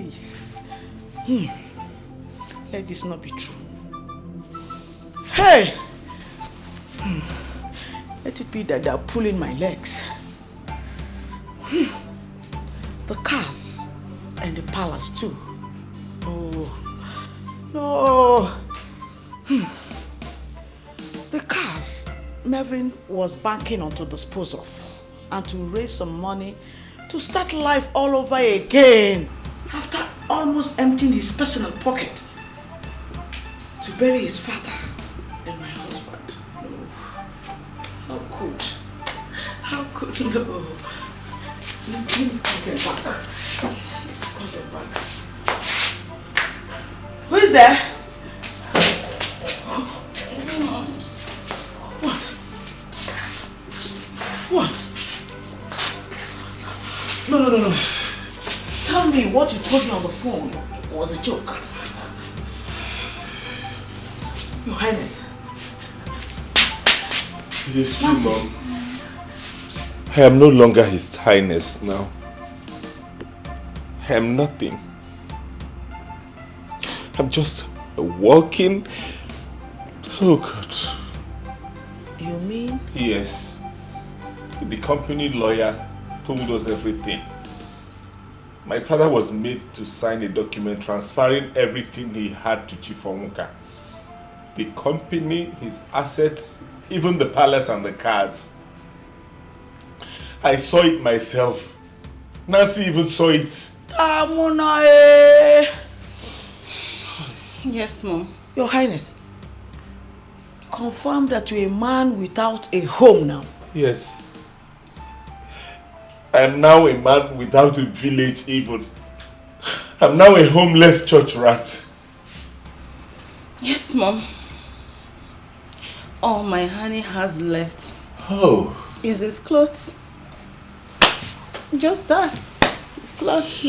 please. Let this not be true. Hey! Let it be that they are pulling my legs. The cars and the palace too. No. The cars Melvin was banking on to dispose of and to raise some money to start life all over again after almost emptying his personal pocket to bury his father and my husband. No. How could no? Let me put them back. Put them back. Who is there? What? No. Tell me what you told me on the phone was a joke. Your Highness. It is true, Mom. I am no longer His Highness now. I am nothing. I'm just a walking... Oh, God. You mean? Yes. The company lawyer told us everything. My father was made to sign a document transferring everything he had to Chief Onwuka. The company, his assets, even the palace and the cars. I saw it myself. Nancy even saw it. Tamunae! Yes, Mom. Your Highness, confirm that you're a man without a home now. Yes. I am now a man without a village even. I'm now a homeless church rat. Yes, Mom. All my honey has left is his clothes. Just that. His clothes.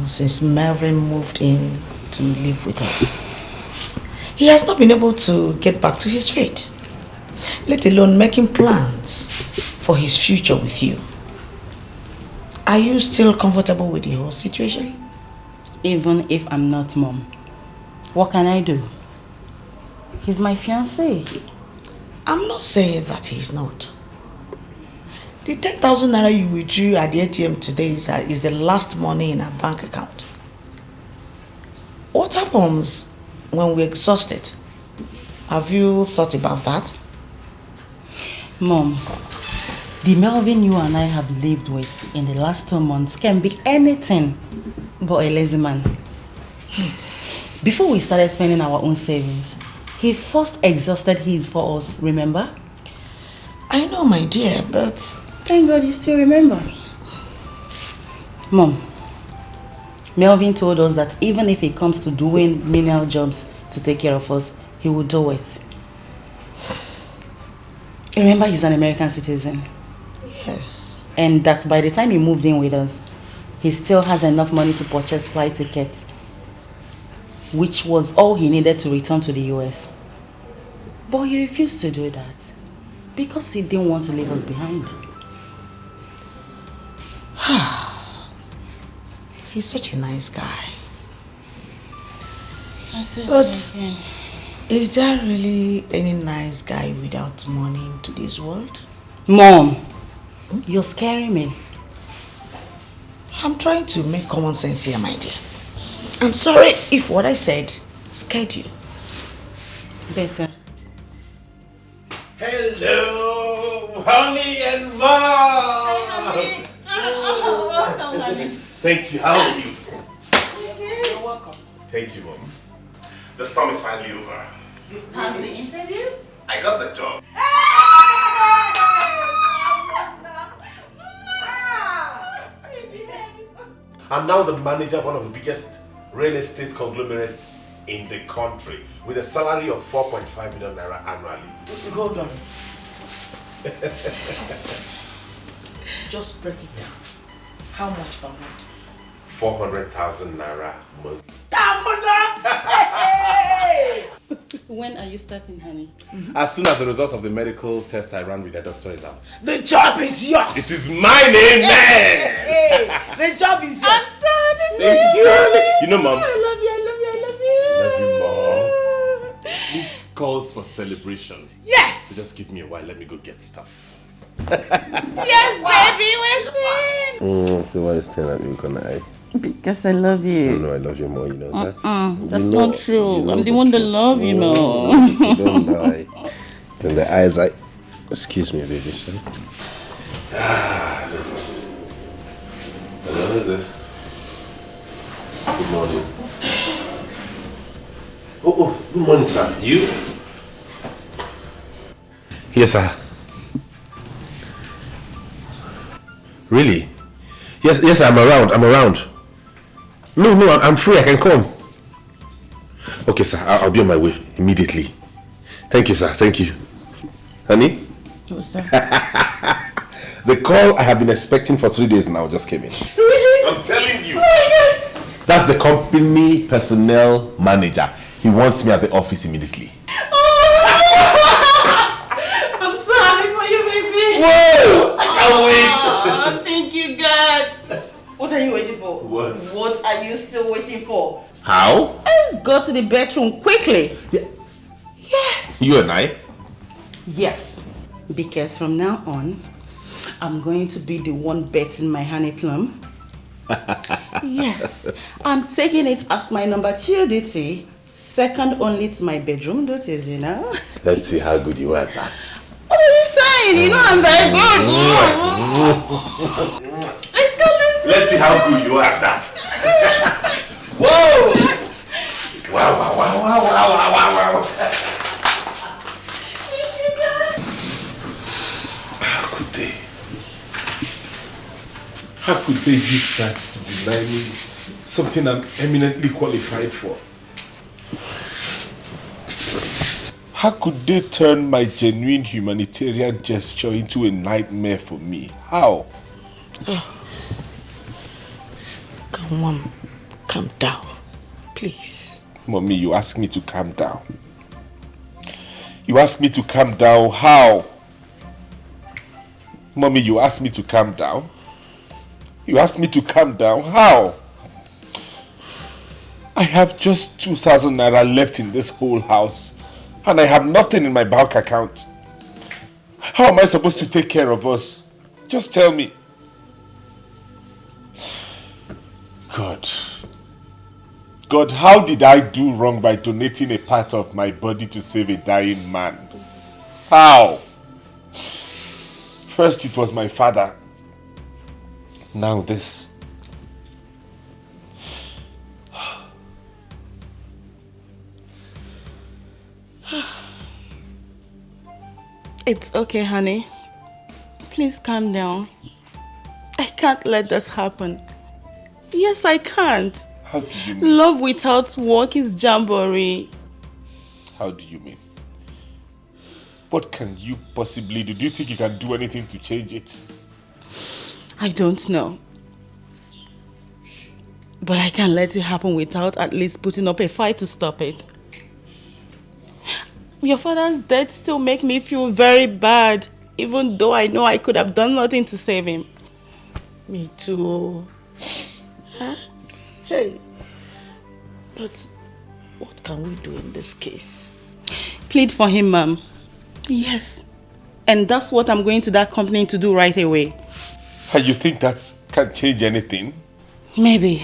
Since Melvin moved in to live with us. He has not been able to get back to his faith, let alone making plans for his future with you. Are you still comfortable with the whole situation? Even if I'm not, Mom. What can I do? He's my fiancé. I'm not saying that he's not. The 10,000 naira you withdrew at the ATM today is the last money in our bank account. What happens when we're exhausted? Have you thought about that? Mom, the Melvin you and I have lived with in the last 2 months can be anything but a lazy man. Before we started spending our own savings, he first exhausted his for us, remember? I know, my dear, but... Thank God you still remember. Mom, Melvin told us that even if it comes to doing menial jobs to take care of us, he would do it. Remember, he's an American citizen. Yes. And that by the time he moved in with us, he still has enough money to purchase flight tickets, which was all he needed to return to the US. But he refused to do that because he didn't want to leave us behind. He's such a nice guy. But is there really any nice guy without money in today's world? Mom, you're scaring me. I'm trying to make common sense here, my dear. I'm sorry if what I said scared you. Better. Hello, honey and mom. Thank you. How are you? You're welcome. Thank you, Mom. The storm is finally over. You passed the interview? I got the job. I'm now the manager of one of the biggest real estate conglomerates in the country with a salary of 4.5 million naira annually. Hold on. Just break it down. How much per month? 400,000 naira a month. Hey! When are you starting, honey? As soon as the result of the medical test I ran with the doctor is out. The job is yours! It is mine, amen! Hey, the job is yours! Thank you, honey. You know, Mom. I love you, I love you, I love you! Love you, Mom. This calls for celebration. Yes! So just give me a while, let me go get stuff. Yes, baby, waiting! So why is staring at me, Konai? Because I love you. No, I love you more, you know that. That's not true. I'm the one that love you, no. Don't lie. Then the eyes, excuse me, baby. What is this? Good morning. Oh, good morning, sir. You? Yes, sir. Really? Yes, I'm around. No, I'm free, I can come. Okay, sir, I'll be on my way immediately. Thank you, sir, thank you. Honey? Oh, sir. The call I have been expecting for 3 days now just came in. Really? I'm telling you. That's the company personnel manager. He wants me at the office immediately. I'm so happy for you, baby! Whoa! I can't wait! Oh, thank you, God. What are you waiting for? What are you still waiting for? How? Let's go to the bedroom quickly. Yeah. You and I? Yes, because from now on, I'm going to be the one betting my honey plum. Yes, I'm taking it as my number 2 duty, second only to my bedroom duties, you know. Let's see how good you are at that. What are you saying? You know I'm very good. Let's go. Let's see how good you are at that. Whoa! Wow. How could they use that to deny me something I'm eminently qualified for? How could they turn my genuine humanitarian gesture into a nightmare for me? How? Come on, calm down, please. Mommy, you asked me to calm down. You asked me to calm down. How? Mommy, you asked me to calm down. You asked me to calm down. How? I have just 2,000 naira left in this whole house. And I have nothing in my bank account. How am I supposed to take care of us? Just tell me. God, how did I do wrong by donating a part of my body to save a dying man? How? First it was my father. Now this. It's okay, honey. Please calm down. I can't let this happen. Yes, I can't. How do you mean? Love without work is jamboree. How do you mean? What can you possibly do? Do you think you can do anything to change it? I don't know. But I can't let it happen without at least putting up a fight to stop it. Your father's death still makes me feel very bad, even though I know I could have done nothing to save him. Me too. Huh? Hey, but what can we do in this case? Plead for him, ma'am. Yes. And that's what I'm going to that company to do right away. And you think that can change anything? Maybe.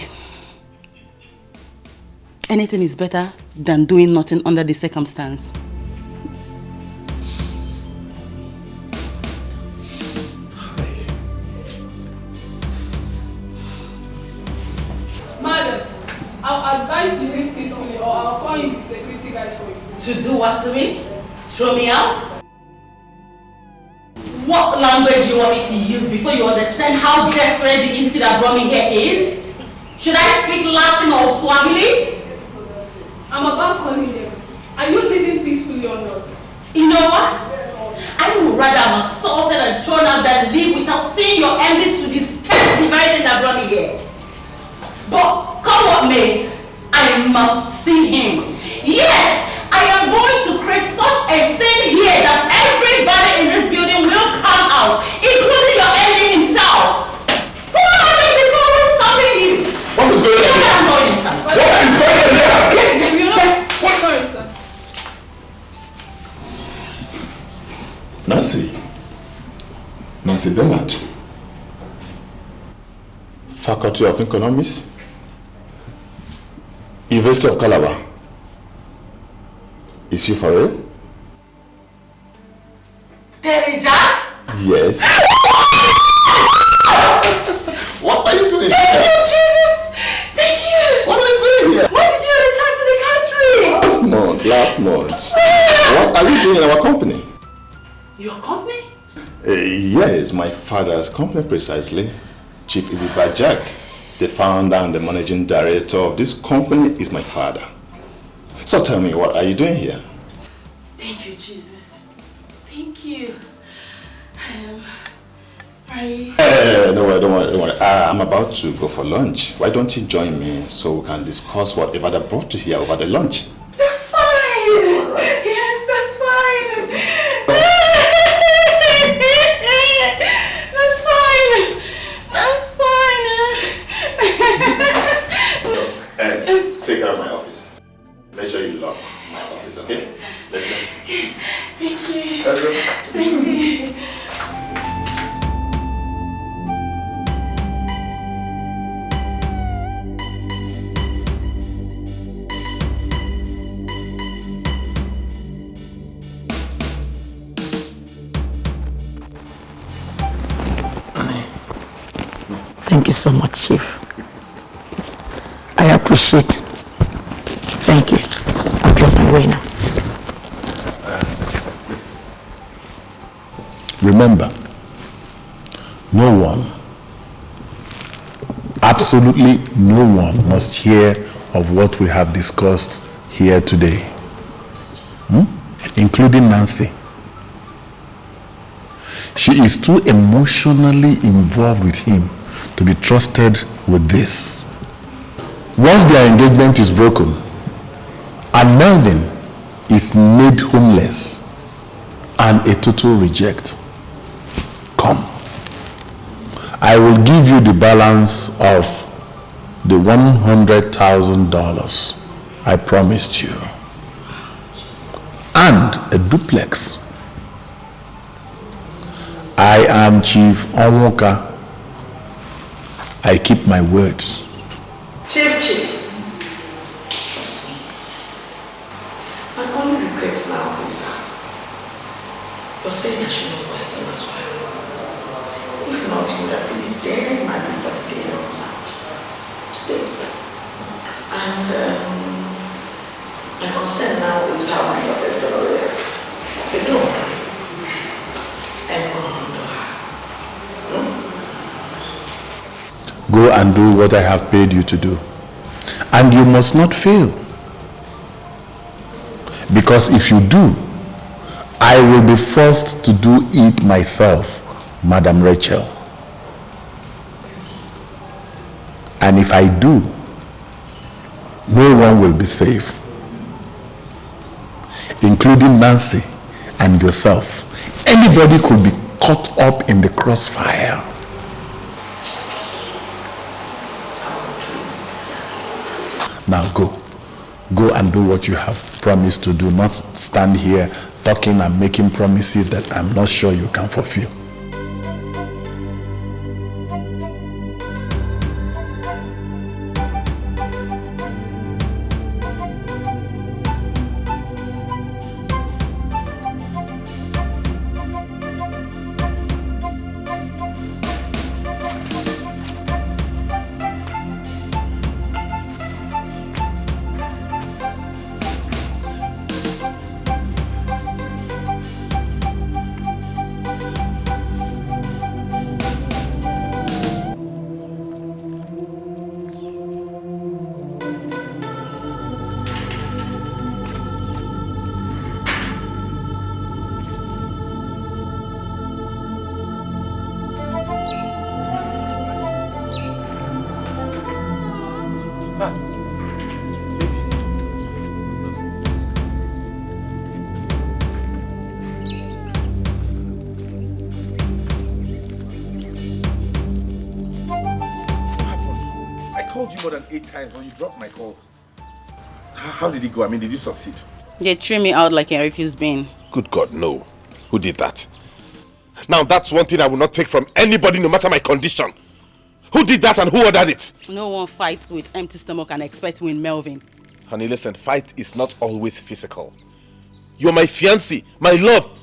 Anything is better than doing nothing under the circumstance. Madam, I'll advise you leave peacefully or I'll call in the security guys for you. To do what to me? Throw me out? What language do you want me to use before you understand how desperate the incident that brought me here is? Should I speak Latin or Swahili? I'm about calling them. Are you living peacefully or not? You know what? I would rather I'm assaulted and thrown out than live without seeing your ending to this the very thing that brought me here. But come what may, I must see him. Yes, I am going to create such a scene here that everybody in this building will come out, including your ending himself. Who are the people who are stopping you? What is going on? What is going on? You know, sorry, sir. Nancy Bernard, Faculty of Economics, University of Calabar. Is you for real? Terija? Yes. What are you doing here? Thank you, Jesus! Thank you! What are you doing here? When did you return to the country? Last month. What are you doing in our company? Your company? Yes, my father's company precisely. Chief Ibiba Jack, the founder and the managing director of this company, is my father. So tell me, what are you doing here? Thank you, Jesus. Thank you. Don't worry. I'm about to go for lunch. Why don't you join me so we can discuss whatever that brought you here over the lunch? That's fine. Right. Yes, that's fine. That's fine. Take care of my office. Make sure you lock my office, okay? Let's go. Thank you. Let's go. Thank you. Thank you so much, Chief. I appreciate it. Thank you. I'll drop my way now. Remember, no one, absolutely no one must hear of what we have discussed here today, including Nancy. She is too emotionally involved with him to be trusted with this. Once their engagement is broken and Melvin is made homeless and a total reject, come. I will give you the balance of the $100,000 I promised you and a duplex. I am Chief Onwoka. I keep my words. Chief, trust me. My only regret now is that you're saying I should know Western as well. If not, you would have been a dead man before the day runs out. Today. And my concern now is how my daughter is going to react. But don't worry. I'm going to handle her. Go and do what I have paid you to do. And you must not fail. Because if you do, I will be forced to do it myself, Madam Rachel. And if I do, no one will be safe, including Nancy and yourself. Anybody could be caught up in the crossfire. Now go and do what you have promised to do, not stand here talking and making promises that I'm not sure you can fulfill. called you more than 8 times when you dropped my calls. How did it go? I mean, did you succeed? They threw me out like a refused bin. Good God, no. Who did that? Now that's one thing I will not take from anybody, no matter my condition. Who did that and who ordered it? No one fights with empty stomach and expects to win, Melvin. Honey, listen, fight is not always physical. You're my fiancé, my love,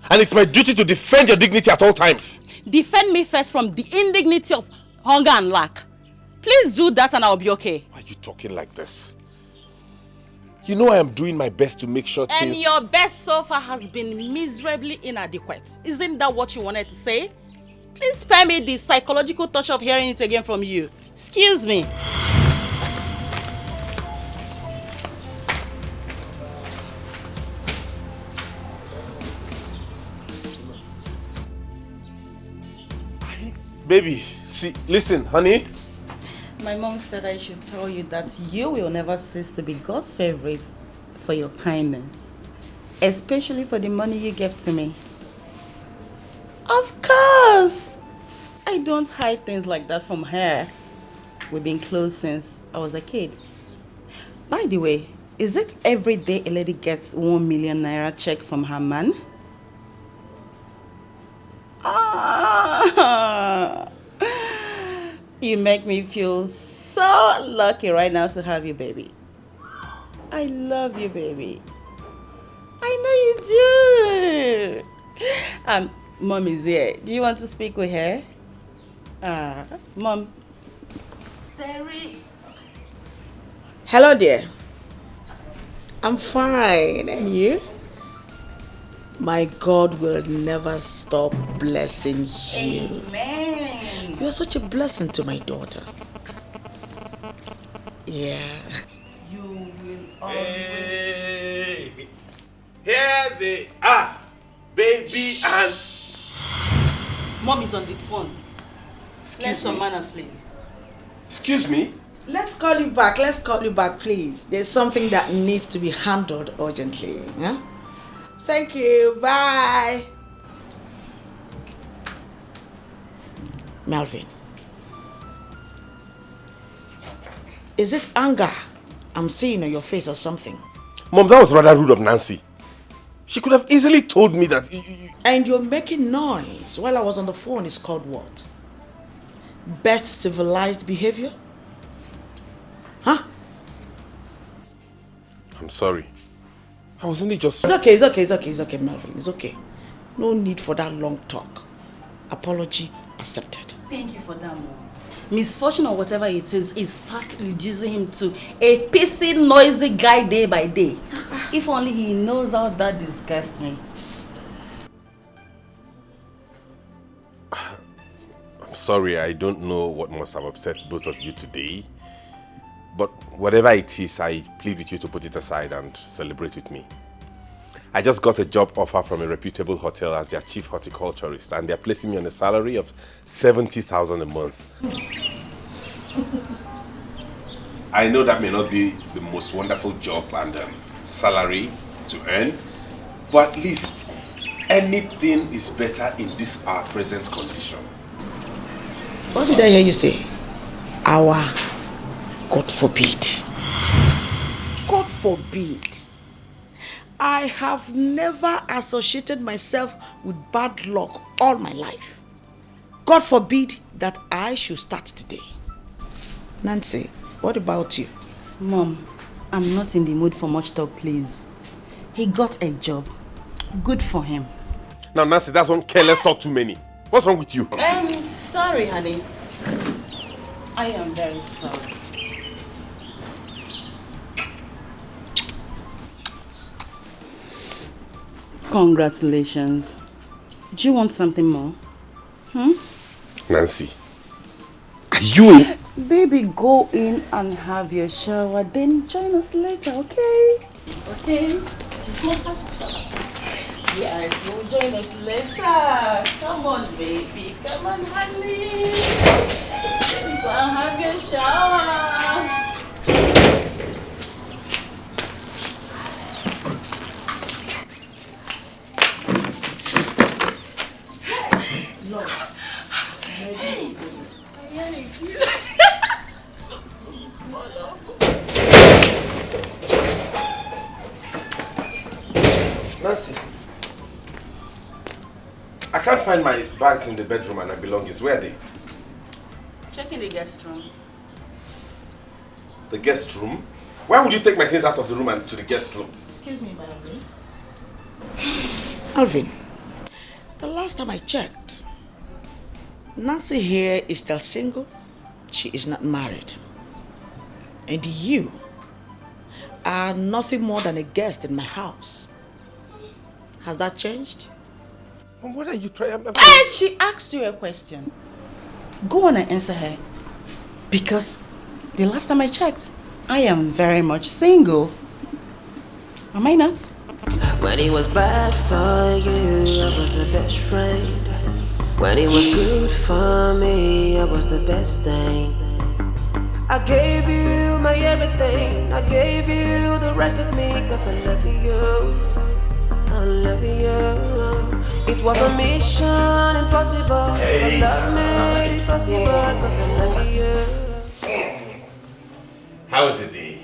and it's my duty to defend your dignity at all times. Defend me first from the indignity of hunger and lack. Please do that and I'll be okay. Why are you talking like this? You know I am doing my best to make sure And your best so far has been miserably inadequate. Isn't that what you wanted to say? Please spare me the psychological touch of hearing it again from you. Excuse me. Baby, see, listen, honey. My mom said I should tell you that you will never cease to be God's favorite for your kindness. Especially for the money you gave to me. Of course! I don't hide things like that from her. We've been close since I was a kid. By the way, is it every day a lady gets 1 million naira check from her man? Ah, you make me feel so lucky right now to have you, baby. I love you, baby. I know you do. Mom is here. Do you want to speak with her? Mom. Terry. Hello, dear. I'm fine. And you? My God will never stop blessing you. Amen. You're such a blessing to my daughter. Yeah. You will always... Hey, here they are, baby and... Mom is on the phone. Let some me? manners, please. Excuse me? Let's call you back. Let's call you back, please. There's something that needs to be handled urgently. Huh? Thank you. Bye. Melvin. Is it anger I'm seeing on your face or something? Mom, that was rather rude of Nancy. She could have easily told me that... And you're making noise while I was on the phone is called what? Best civilized behavior? Huh? I'm sorry. I was only just... It's okay, Melvin. It's okay. No need for that long talk. Apology accepted. Thank you for that, Mom. Misfortune or whatever it is fast reducing him to a pissy, noisy guy day by day. If only he knows how that disgusts me. I'm sorry, I don't know what must have upset both of you today. But whatever it is, I plead with you to put it aside and celebrate with me. I just got a job offer from a reputable hotel as their chief horticulturist, and they're placing me on a salary of 70,000 a month. I know that may not be the most wonderful job and salary to earn, but at least anything is better in this our present condition. What did I hear you say? Our God forbid. God forbid. I have never associated myself with bad luck all my life. God forbid that I should start today. Nancy, what about you? Mom, I'm not in the mood for much talk, please. He got a job. Good for him. Now, Nancy, that's one careless talk too many. What's wrong with you? I'm sorry, honey. I am very sorry. Congratulations. Do you want something more? Nancy, are you in? Baby, go in and have your shower, then join us later, okay? Okay? Just not have a shower. Yes, we'll join us later. Come on, baby. Come on, honey. Go and have your shower. I can't find my bags in the bedroom and my belongings. Where are they? Check in the guest room. The guest room? Why would you take my things out of the room and to the guest room? Excuse me, Melvin. Melvin, the last time I checked, Nancy here is still single. She is not married. And you are nothing more than a guest in my house. Has that changed? What are you trying? And she asked you a question. Go on and answer her. Because the last time I checked, I am very much single. Am I not? When it was bad for you, I was the best friend. When it was good for me, I was the best thing. I gave you my everything. I gave you the rest of me, cause I love you. I love you. It was a mission impossible, but love made it possible, cause I love you. How is it, Dee?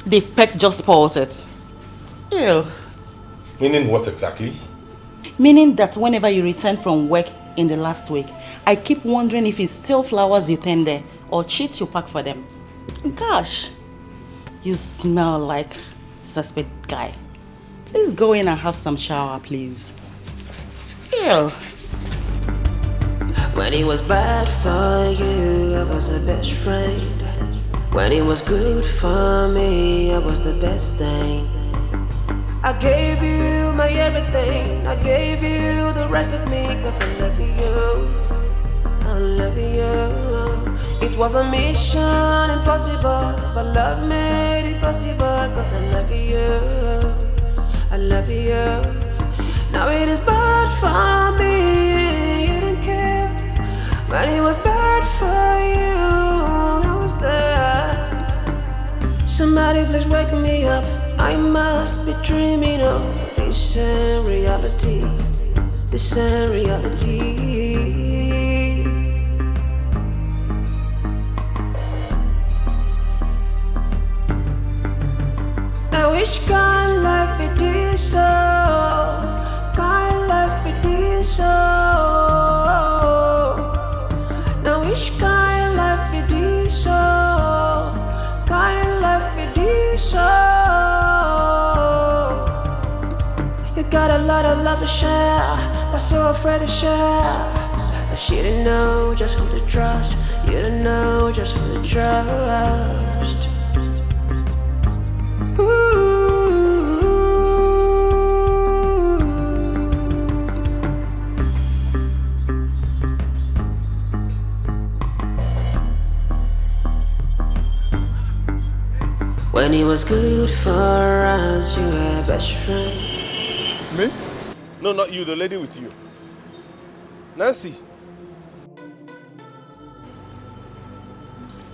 The pet just spoiled it. Ew. Meaning what exactly? Meaning that whenever you return from work in the last week, I keep wondering if it's still flowers you tender or treats you pack for them. Gosh, you smell like suspect guy. Please go in and have some shower, please. Ew. When it was bad for you, I was the best friend. When it was good for me, I was the best thing. I gave you my everything. I gave you the rest of me, cause I love you. I love you. It was a mission impossible, but love made it possible, cause I love you. I love you. Now it is bad for me, you don't care. When it was bad for you, I was there. Somebody please wake me up. I must be dreaming of this ain't reality. This ain't reality. Now which kind of life be this? Kind of life be this? Now which kind of life be this? Kind of life be this? You got a lot of love to share, but so afraid to share. But she didn't know just who to trust. You didn't know just who to trust. Ooh. When it was good for us, you were best friend. Me? No, not you, the lady with you. Nancy.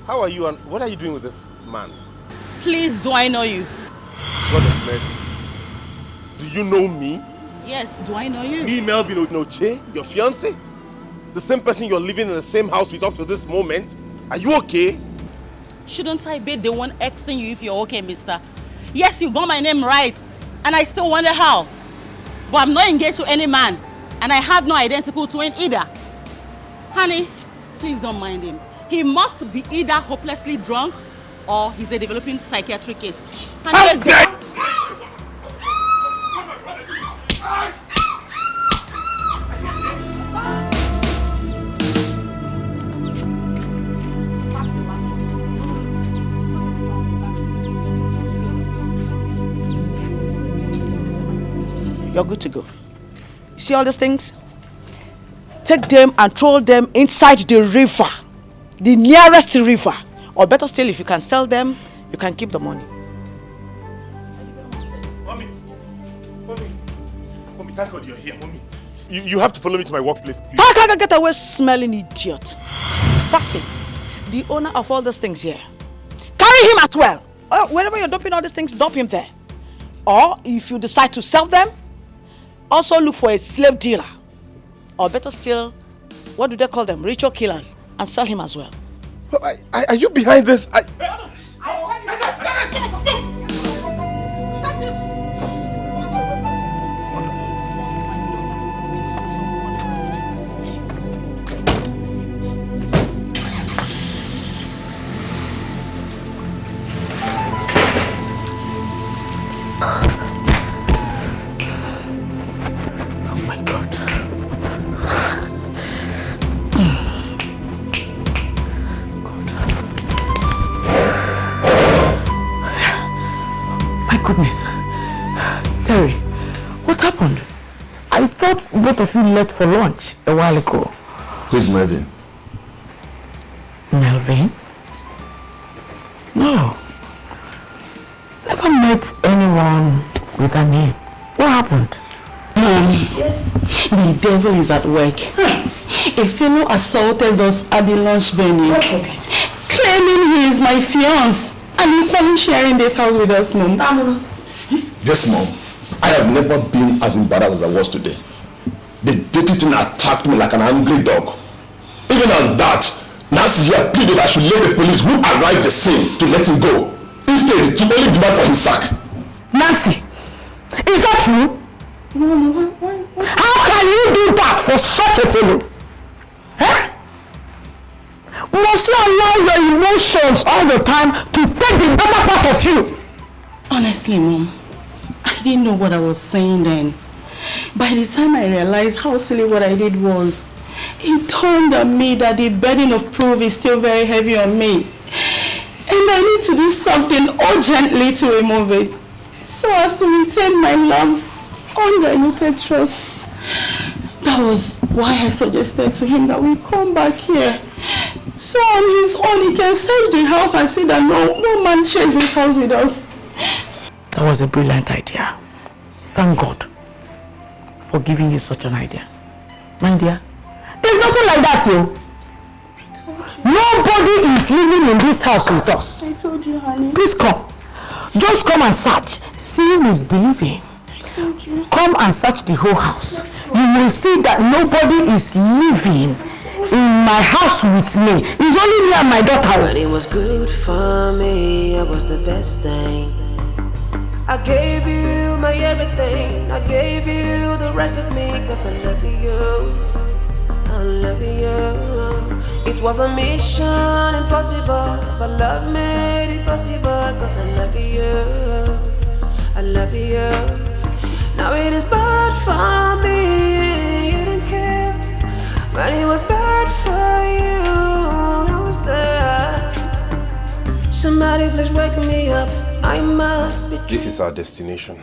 How are you and what are you doing with this man? Please, do I know you? God of mercy. Do you know me? Yes, do I know you? Me, Melvin Oche, your fiancé? The same person you're living in the same house with up to this moment? Are you okay? Shouldn't I be the one asking you if you're okay, mister? Yes, you got my name right, and I still wonder how. But I'm not engaged to any man, and I have no identical twin either. Honey, please don't mind him. He must be either hopelessly drunk or he's a developing psychiatric case. Honey, let's go. You're good to go. You see all those things? Take them and throw them inside the river. The nearest river. Or better still, if you can sell them, you can keep the money. Mommy, thank God you're here, Mommy. You have to follow me to my workplace, please. Get away, smelling idiot. That's it. The owner of all those things here. Carry him as well. Wherever you're dumping all these things, dump him there. Or if you decide to sell them, also look for a slave dealer. Or better still, what do they call them? Ritual killers. And sell him as well. Are you behind this? goodness. Terry, what happened? I thought both of you left for lunch a while ago. Who's Melvin? Melvin? No. Never met anyone with a name. What happened? Yes. The devil is at work. A fellow assaulted us at the lunch venue, claiming he is my fiance and equally sharing this house with us, Mom. Yes, Mom. I have never been as embarrassed as I was today. The dirty thing attacked me like an angry dog. Even as that, Nancy here pleaded I should let the police who arrived at the scene to let him go. Instead, to only demand for his sack. Nancy, is that true? Mom, why? How can you do that for such a fellow? Huh? Must you allow your emotions all the time to take the better part of you? Honestly, Mom, I didn't know what I was saying then. By the time I realized how silly what I did was, it dawned on me that the burden of proof is still very heavy on me. And I need to do something urgently to remove it, so as to retain my love's undiluted trust. That was why I suggested to him that we come back here. So on his own, he can search the house and see that no man shares this house with us. That was a brilliant idea. Thank God for giving you such an idea. My dear, there's nothing like that, yo. Nobody is living in this house with us. I told you, honey. Please come. Just come and search. Seeing is believing. Come and search the whole house. You will see that nobody is living in my house with me. It's only me and my daughter. When it was good for me, I was the best thing. I gave you my everything. I gave you the rest of me, cause I love you. I love you. It was a mission impossible, but love made it possible, cause I love you. I love you. Now it is bad for me, you don't care. When it was bad for you, I was there. Somebody please wake me up, I must be. This is our destination.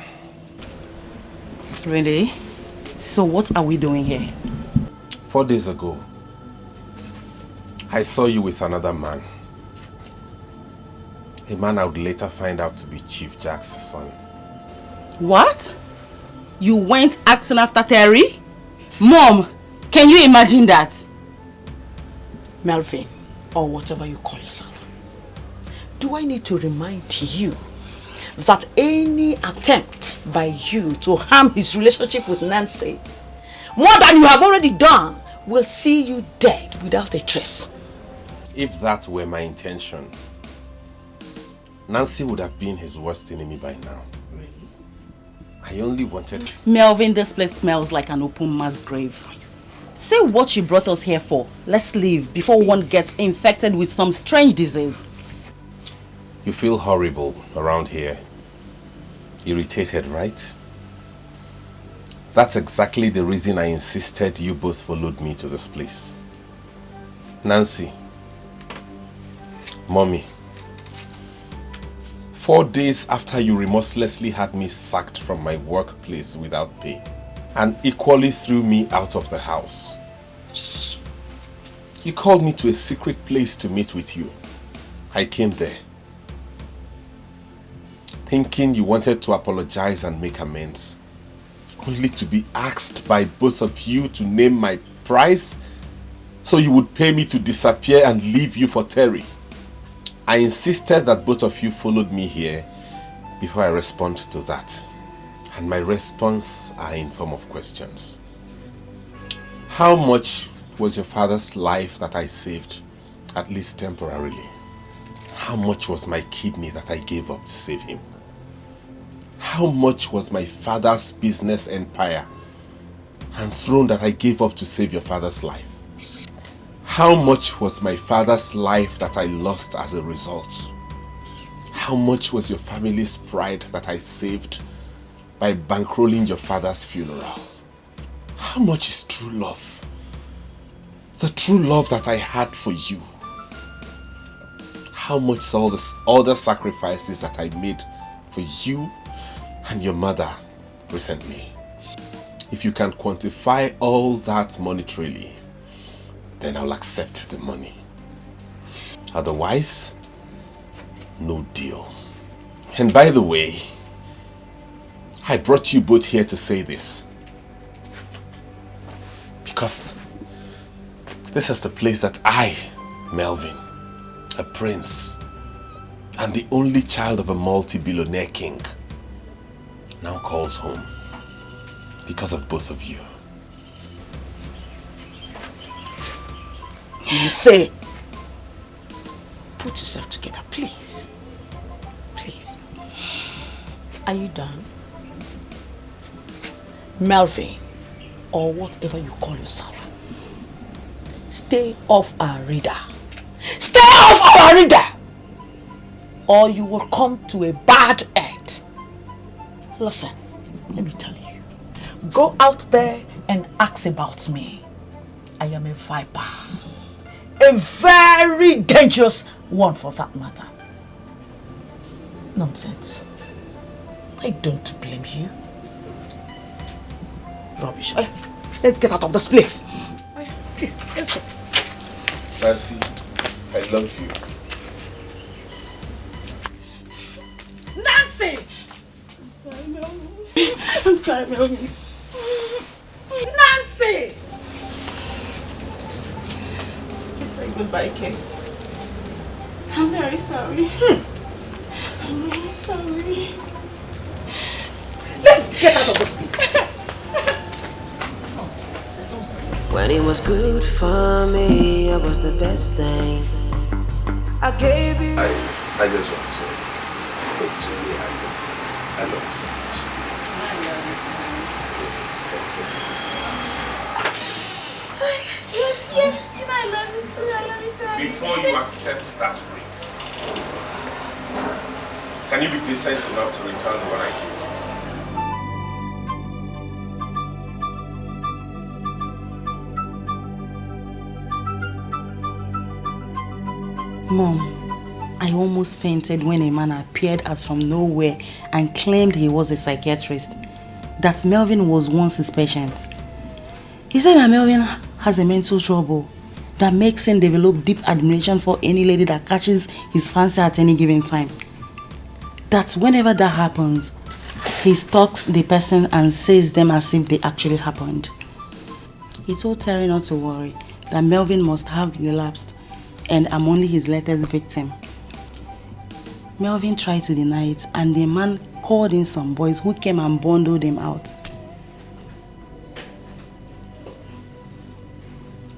Really? So what are we doing here? 4 days ago, I saw you with another man. A man I would later find out to be Chief Jack's son. What? You went asking after Terry? Mom, can you imagine that? Melvin, or whatever you call yourself, do I need to remind you that any attempt by you to harm his relationship with Nancy, more than you have already done, will see you dead without a trace? If that were my intention, Nancy would have been his worst enemy by now. Really? I only wanted... Melvin, this place smells like an open mass grave. Say what you brought us here for. Let's leave before one gets infected with some strange disease. You feel horrible around here. Irritated, right? That's exactly the reason I insisted you both followed me to this place. Nancy, Mommy, 4 days after you remorselessly had me sacked from my workplace without pay and equally threw me out of the house, you called me to a secret place to meet with you. I came there, thinking you wanted to apologize and make amends, only to be asked by both of you to name my price so you would pay me to disappear and leave you for Terry. I insisted that both of you followed me here before I respond to that. And my response are in form of questions. How much was your father's life that I saved, at least temporarily? How much was my kidney that I gave up to save him? How much was my father's business empire and throne that I gave up to save your father's life? How much was my father's life that I lost as a result? How much was your family's pride that I saved by bankrolling your father's funeral? How much is true love? The true love that I had for you. How much is all the sacrifices that I made for you and your mother recently. If you can quantify all that monetarily, then I'll accept the money. Otherwise, no deal. And by the way, I brought you both here to say this. Because this is the place that I, Melvin, a prince, and the only child of a multi-billionaire king, now calls home. Because of both of you. Say, put yourself together, please. Please. Are you done? Melvin, or whatever you call yourself, stay off our radar. Stay off our radar! Or you will come to a bad end. Listen, let me tell you. Go out there and ask about me. I am a viper. A very dangerous one for that matter. Nonsense. I don't blame you. Rubbish. Let's get out of this place. Please, let's go. Nancy, I love you. Nancy! I'm sorry, Melvin. Nancy! It's a goodbye kiss. I'm very sorry. I'm really sorry. Let's get out of this place. When it was good for me, I was the best thing. I gave you. I just want to talk to you. I love you so much. I love you too. Yes, Yes, and I love you too. I love you too. before you accept that ring, can you be decent enough to return what I give? Mom, I almost fainted when a man appeared as from nowhere and claimed he was a psychiatrist, that Melvin was once his patient. He said that Melvin has a mental trouble that makes him develop deep admiration for any lady that catches his fancy at any given time. That whenever that happens, he stalks the person and says them as if they actually happened. He told Terry not to worry, that Melvin must have relapsed and I'm only his latest victim. Melvin tried to deny it, and the man called in some boys who came and bundled him out.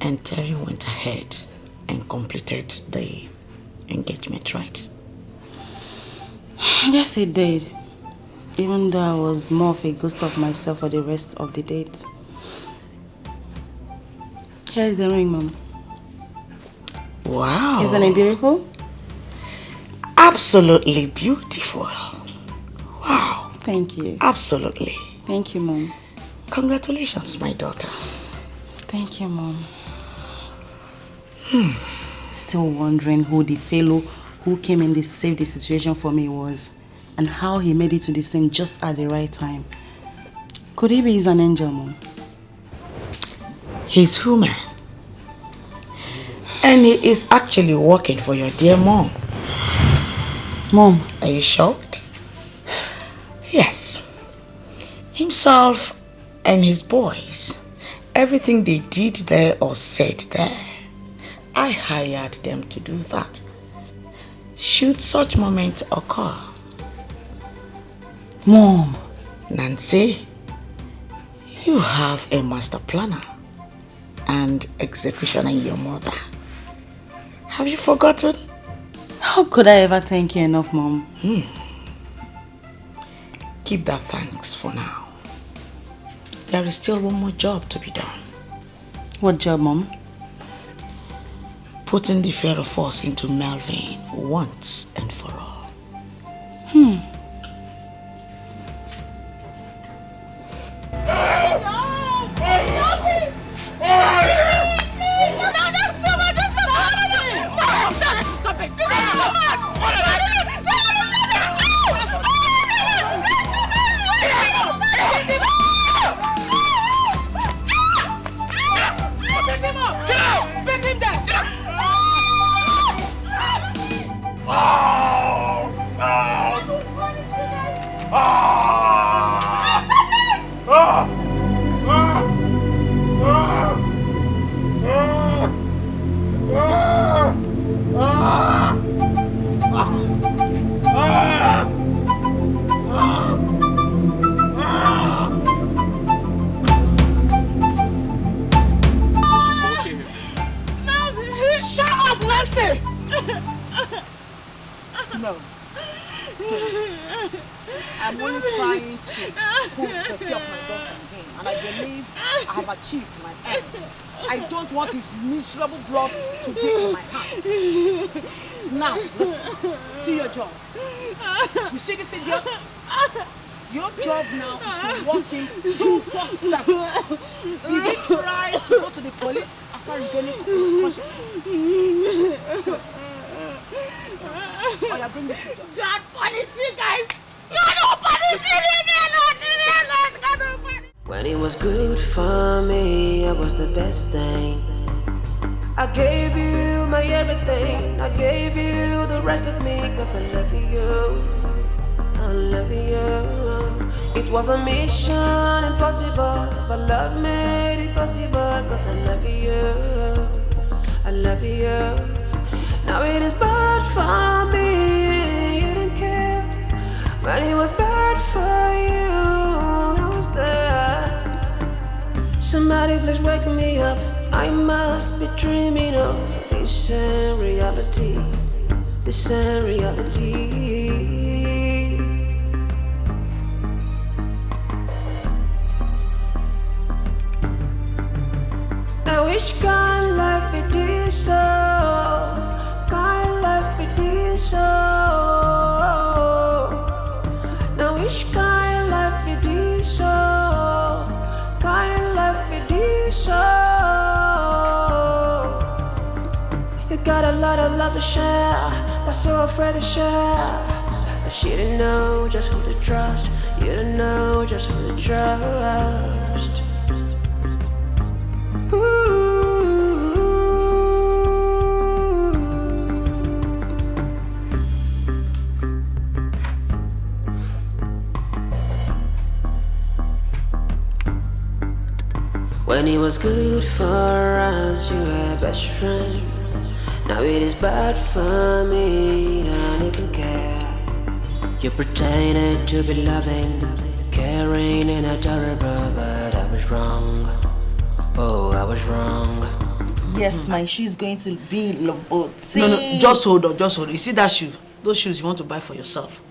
And Terry went ahead and completed the engagement, right? Yes, he did. Even though I was more of a ghost of myself for the rest of the date. Here's the ring, Mom. Wow. Isn't it beautiful? Absolutely beautiful. Wow. Thank you. Absolutely. Thank you, Mom. Congratulations, my daughter. Thank you, Mom. Still wondering who the fellow who came in to save the situation for me was, and how he made it to the scene just at the right time. Could he be an angel, Mom? He's human. And he is actually working for your dear mom. Mom. Are you shocked? Yes. Himself and his boys, everything they did there or said there, I hired them to do that. Should such moment occur. Mom. Nancy, you have a master planner and executioner in your mother. Have you forgotten? How could I ever thank you enough, Mom? Keep that thanks for now. There is still one more job to be done. What job, Mom? Putting the fear of force into Melvin once and for all. No. I'm only trying to put the fear of my daughter in him, and I believe I have achieved my end. I don't want his miserable blood to be in my hands. Now, listen, see your job. You see this idiot? Your job now is to watch him 247. If he tries to go to the police after regaining consciousness. Oh, yeah, bring this idiot. Don't punish you guys! You don't punish me! When it was good for me, I was the best thing. I gave you my everything. I gave you the rest of me, cause I love you. I love you. It was a mission impossible, but love made it possible, cause I love you. I love you. Now it is bad for me, you didn't care. But it was bad for you, I was there. Somebody please wake me up, I must be dreaming of this ain't reality, this ain't reality. Now which kind of life it is so? Kind of life it is so? Now which kind of life it is so? Kind of life it is so? You got a lot of love to share, but so afraid to share. Cause you didn't know just who to trust. You didn't know just who to trust. When it was good for us, you were best friends. Now it is bad for me, you don't even care. You pretended to be loving, caring and adorable, but I was wrong. Oh, I was wrong. Yes, my shoe is going to be Loboti. No, just hold on, just hold on. You see that shoe? Those shoes you want to buy for yourself.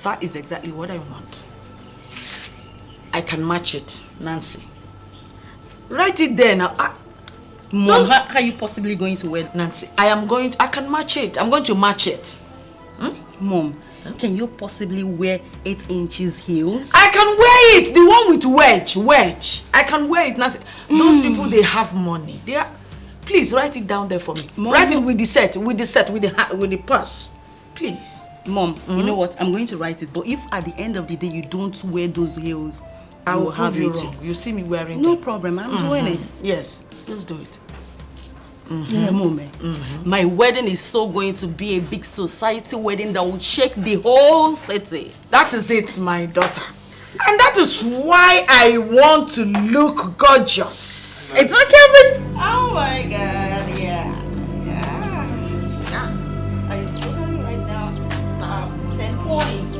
That is exactly what I want. I can match it, Nancy. Write it there now. Mom, how are you possibly going to wear Nancy? I can match it. I'm going to match it. Mom, can you possibly wear 8 inches heels? I can wear it. The one with wedge. I can wear it, Nancy. Those people, they have money. They are. Please write it down there for me. Mom, write it with the the purse. Please. Mom, you know what? I'm going to write it. But if at the end of the day you don't wear those heels, I will have you wrong. You see me wearing no them. problem. I'm doing it. Yes, let's do it. Yeah, Mom. My wedding is so going to be a big society wedding that will shake the whole city. That is it, my daughter. And that is why I want to look gorgeous. It's okay with... Oh my God, yeah. I totally right now 10 points.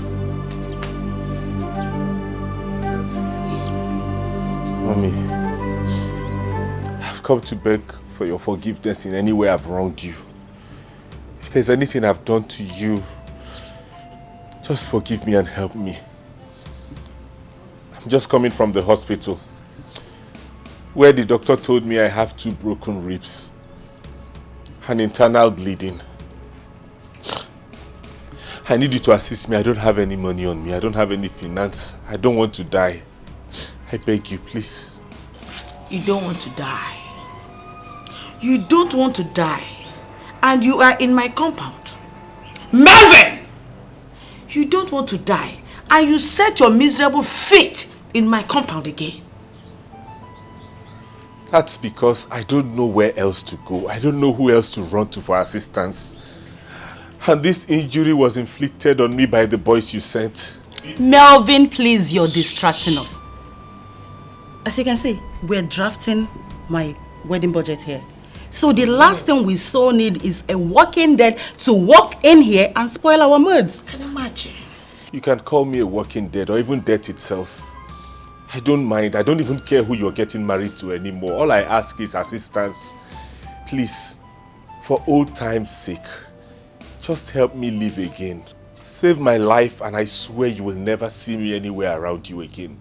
Mommy, I've come to beg for your forgiveness in any way I've wronged you. If there's anything I've done to you, just forgive me and help me. I'm just coming from the hospital, where the doctor told me I have 2 broken ribs and internal bleeding. I need you to assist me. I don't have any money on me. I don't have any finance. I don't want to die. I beg you, please. You don't want to die. You don't want to die. And you are in my compound. Melvin! You don't want to die. And you set your miserable feet in my compound again. That's because I don't know where else to go. I don't know who else to run to for assistance. And this injury was inflicted on me by the boys you sent. it. Melvin, please, you're distracting us. As you can see, we're drafting my wedding budget here. So the last thing we so need is a walking dead to walk in here and spoil our moods. Can you imagine? You can call me a walking dead or even death itself. I don't mind. I don't even care who you're getting married to anymore. All I ask is assistance. Please, for old time's sake, just help me live again. Save my life and I swear you will never see me anywhere around you again.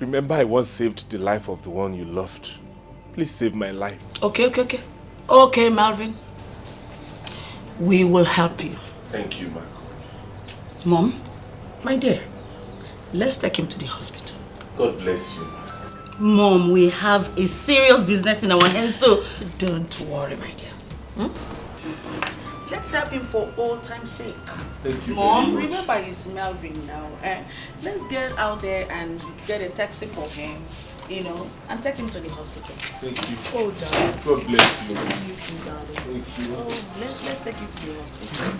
Remember, I once saved the life of the one you loved. Please save my life. Okay. Okay, Melvin. We will help you. Thank you, ma. Mom, my dear, let's take him to the hospital. God bless you. Mom, we have a serious business in our hands, so don't worry, my dear. Let's help him for old time's sake. Thank you. Mom, remember it's Melvin now. Let's get out there and get a taxi for him, and take him to the hospital. Thank you. Oh, darling. God bless you. Thank you, darling. Thank you. Oh, let's take you to the hospital.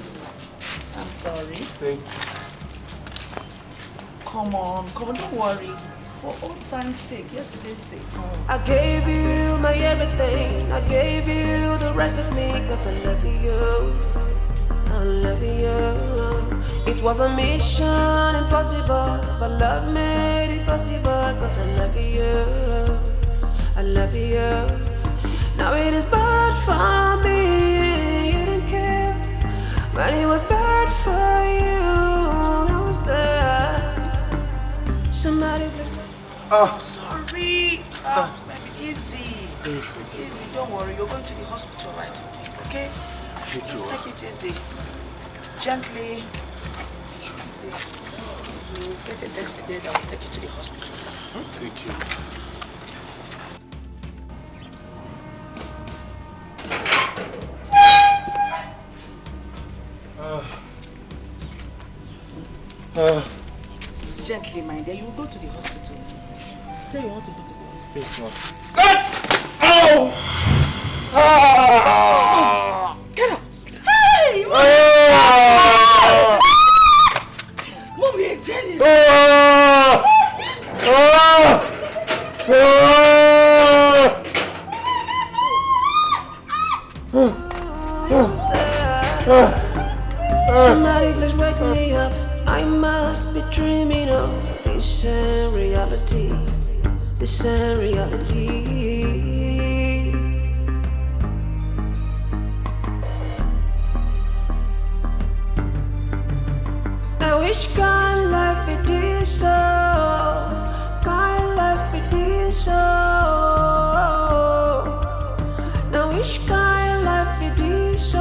I'm sorry. Thank you. Come on, don't worry. For old time's sake, yesterday's sake. Oh. I gave you my everything. I gave you the rest of me, cause I love you. I love you. It was a mission impossible, but love made it possible, cause I love you. I love you. Now it is bad for me, you didn't care. But it was bad for you. I was there. Somebody please. Oh, sorry. Baby, easy. Easy, don't worry. You're going to the hospital right away, okay? Just take it easy. Gently. Easy. Easy. Get a taxi there that will take you to the hospital. Thank you. Gently, my dear. You will go to the hospital. Say you want to go to the hospital. Yes, ma'am. Ow! Get out! Hey! Mom, you're jelly! Somebody please wake me up. I must be dreaming of this ain't reality. This ain't reality. Now which kind life be this? Kind life be this? Now which kind life be this?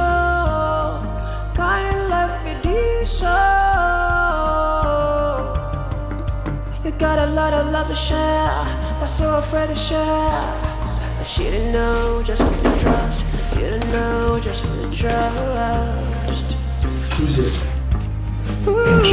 Kind life be this? You got a lot of love to share, but so afraid to share. But she didn't know just who to trust. You didn't know just who to trust. Who's it? It's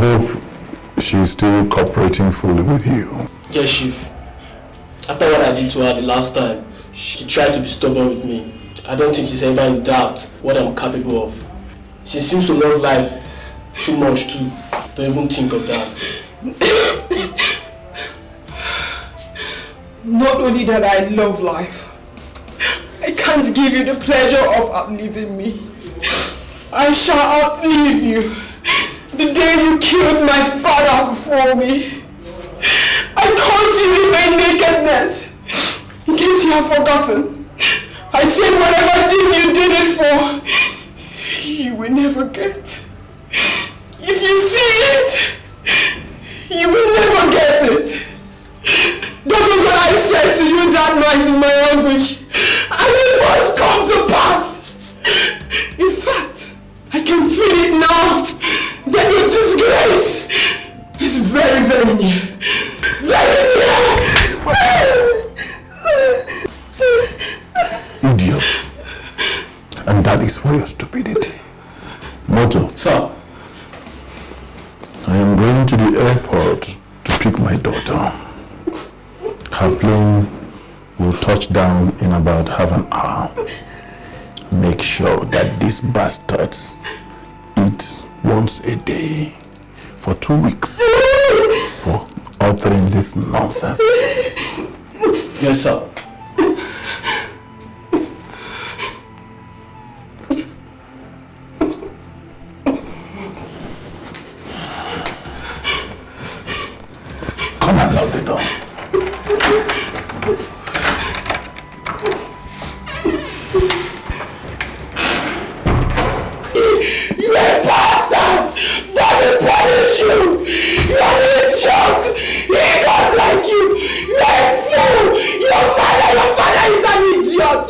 you, she's still cooperating fully with you. Yes, Chief. After what I did to her the last time, she tried to be stubborn with me. I don't think she's ever in doubt what I'm capable of. She seems to love life too much too. Don't even think of that. Not only that I love life, I can't give you the pleasure of outliving me. I shall outlive you. The day you killed my father before me, I caused you in my nakedness. In case you have forgotten, I said whatever thing you did it for, you will never get. If you see it, you will never get it. That was what I said to you that night in my anguish, and it must come to pass. In fact, I can feel it now. That your disgrace is very Idiot. And that is for your stupidity. Moto. Sir. I am going to the airport to pick my daughter. Her plane will touch down in about half an hour. Make sure that these bastards eat once a day for 2 weeks for uttering this nonsense. Yes, sir. Come and lock the door. You are a bastard! God will punish you! You are an idiot! He got like you! You are a fool! Your father is an idiot!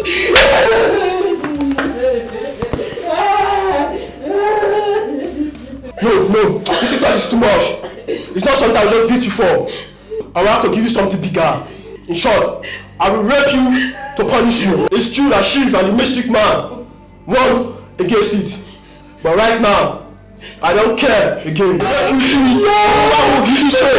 No, this is too much. It's not something I will just beat you for. I will have to give you something bigger. In short, I will rape you to punish you. It's true that Chief and the mystic man won against it. But right now, I don't care again. I will give you straight.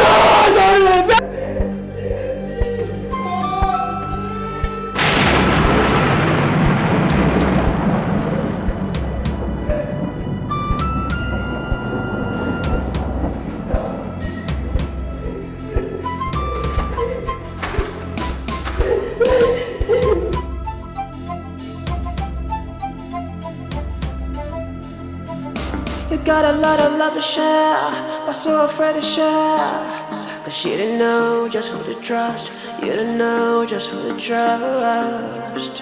Got a lot of love to share, but so afraid to share. Cause you didn't know just who to trust. You didn't know just who to trust.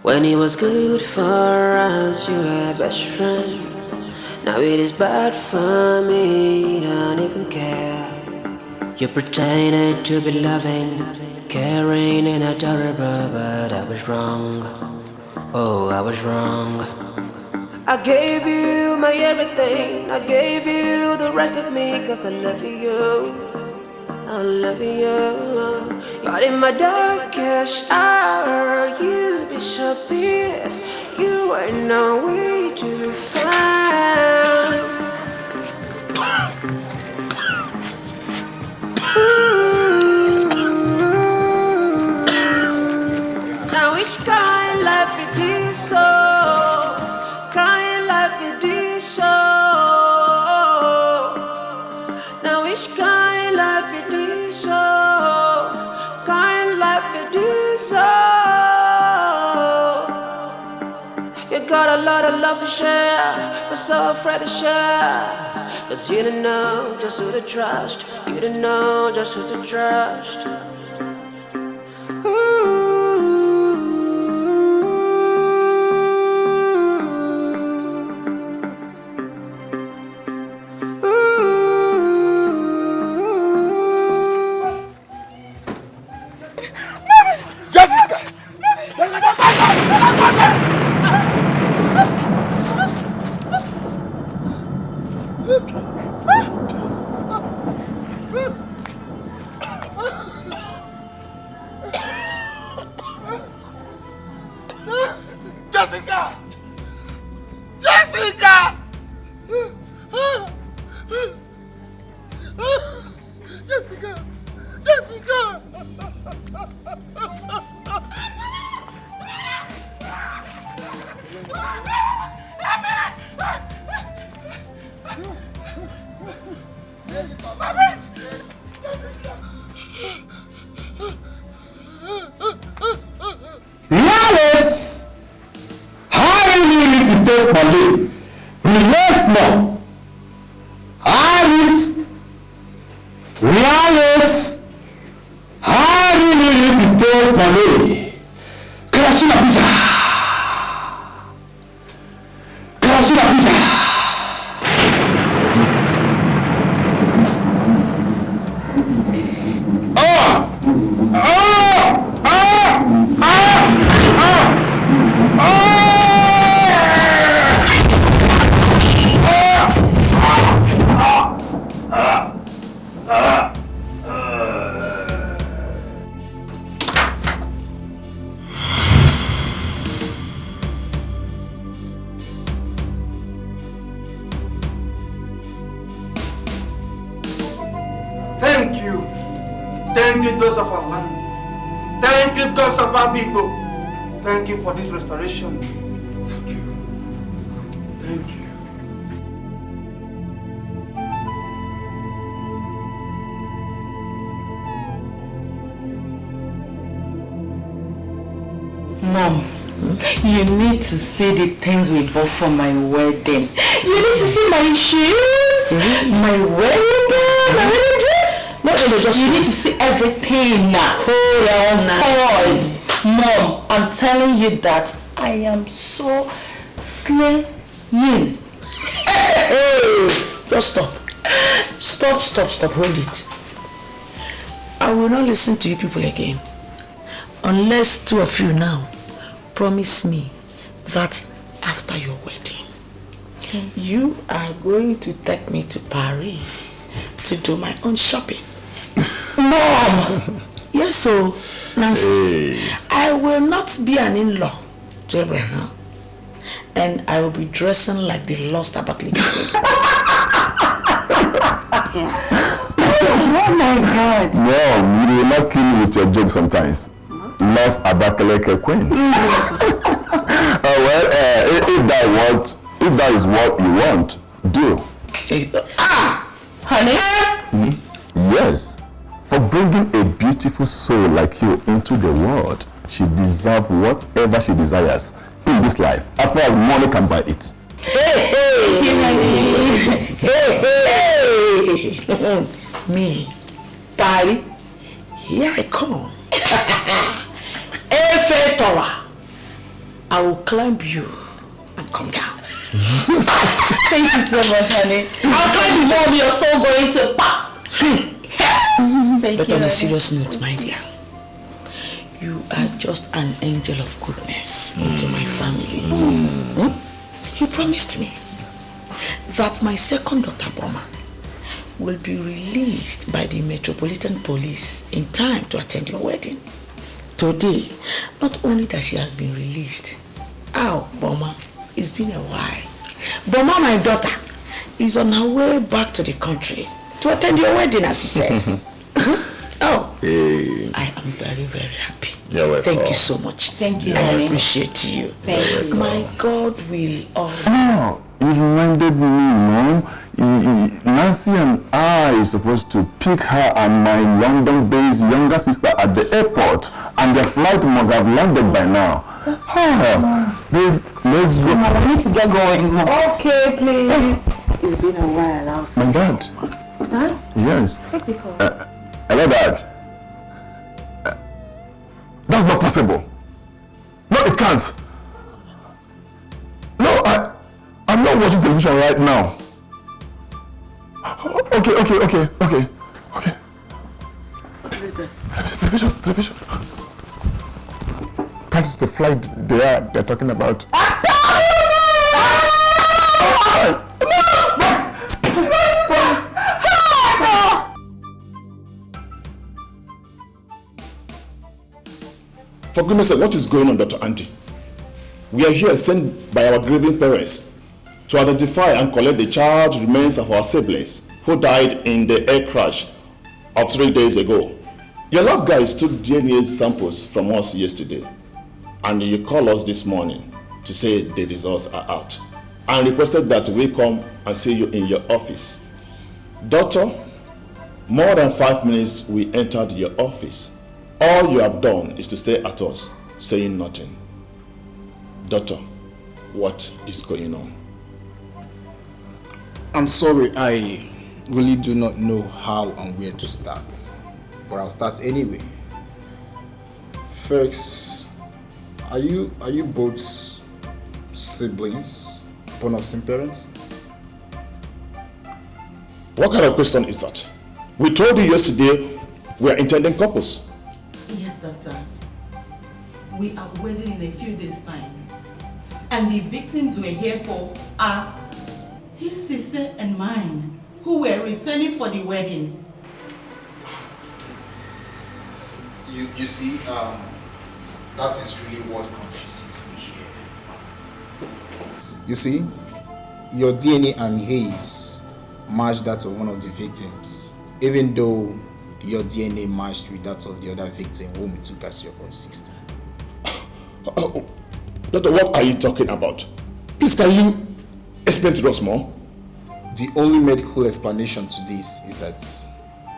When it was good for us, you were best friend. Now it is bad for me, you don't even care. You pretended to be loving, caring and adorable, but I was wrong. Oh, I was wrong. I gave you my everything, I gave you the rest of me, cause I love you. I love you. But in my darkest hour, you disappeared. You were nowhere to be found. Now which kind life it is so? Kind life it is so. Now which kind life it is so? Kind life it is so. You got a lot of love to share, but so afraid to share. Cause you didn't know just who to trust. You didn't know just who to trust. Thank you. Thank you, those of our land. Thank you, gods of our people. Thank you for this restoration. Thank you. Thank you. Mom, you need to see the things we bought for my wedding. You need to see my shoes, my wedding gown, my wedding dress. No, you need to see everything now. Hold. Mom, I'm telling you that I am so slaying. Hey, just stop. Stop, hold it. I will not listen to you people again. Unless two of you now promise me that after your wedding, you are going to take me to Paris to do my own shopping. Mom! Yes, so, Nancy, I will not be an in-law to Abraham. And I will be dressing like the lost Abakaliki. Oh my God! Mom, you will not kill me with your jokes sometimes. Lost Abakaliki queen. If that is what you want, do. Honey? Yes. For bringing a beautiful soul like you into the world, she deserves whatever she desires in this life, as far as money can buy it. Hey. Me, Paris, here I come. I will climb you and come down. Thank you so much, honey. I'll climb the wall, you're so going to pop. But on a serious note, my dear, you are just an angel of goodness into my family. You promised me that my second daughter, Boma, will be released by the Metropolitan Police in time to attend your wedding. Today, not only that she has been released, Boma, it's been a while. Boma, my daughter, is on her way back to the country to attend your wedding, as you said. I am very, very happy. Thank you so much. Thank you. I appreciate you. Thank you. My God will always. Oh, it reminded me, Mom. Nancy and I are supposed to pick her and my London-based younger sister at the airport, and their flight must have landed by now. Babe, let's go. Mama, we need to get going. Okay, please. It's been a while. I'll see. My dad. Dad? Yes. Take the call. Hello, Dad. That's not possible. No, it can't. No, I'm not watching television right now. Okay. Television. That is the flight they're talking about. For goodness sake, what is going on, Dr. Auntie? We are here sent by our grieving parents to identify and collect the charred remains of our siblings who died in the air crash of 3 days ago. Your lab guys took DNA samples from us yesterday, and you called us this morning to say the results are out and requested that we come and see you in your office. Doctor, more than 5 minutes we entered your office. All you have done is to stay at us, saying nothing. Doctor, what is going on? I'm sorry, I really do not know how and where to start, but I'll start anyway. First, are you both siblings, born of same parents? What kind of question is that? We told you yesterday we are intending couples. Yes, doctor. We are wedding in a few days' time. And the victims we're here for are his sister and mine, who were returning for the wedding. You see, that is really what confuses me here. You see, your DNA and his matched that of one of the victims, even though your DNA matched with that of the other victim whom you took as your own sister. Doctor, what are you talking about? Please, can you explain to us more? The only medical explanation to this is that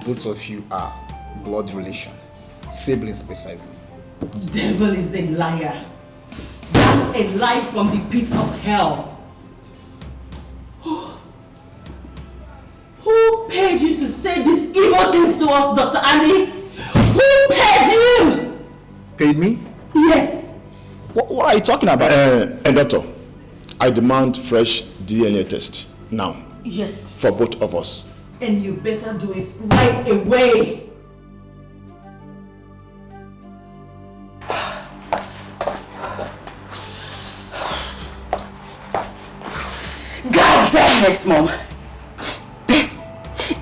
both of you are blood relation, siblings precisely. Devil is a liar. That's a lie from the pit of hell. Who paid you to say these evil things to us, Dr. Annie? Who paid you? Paid me? Yes. What are you talking about? Doctor, I demand fresh DNA test now. Yes. For both of us. And you better do it right away. God damn it, Mom. This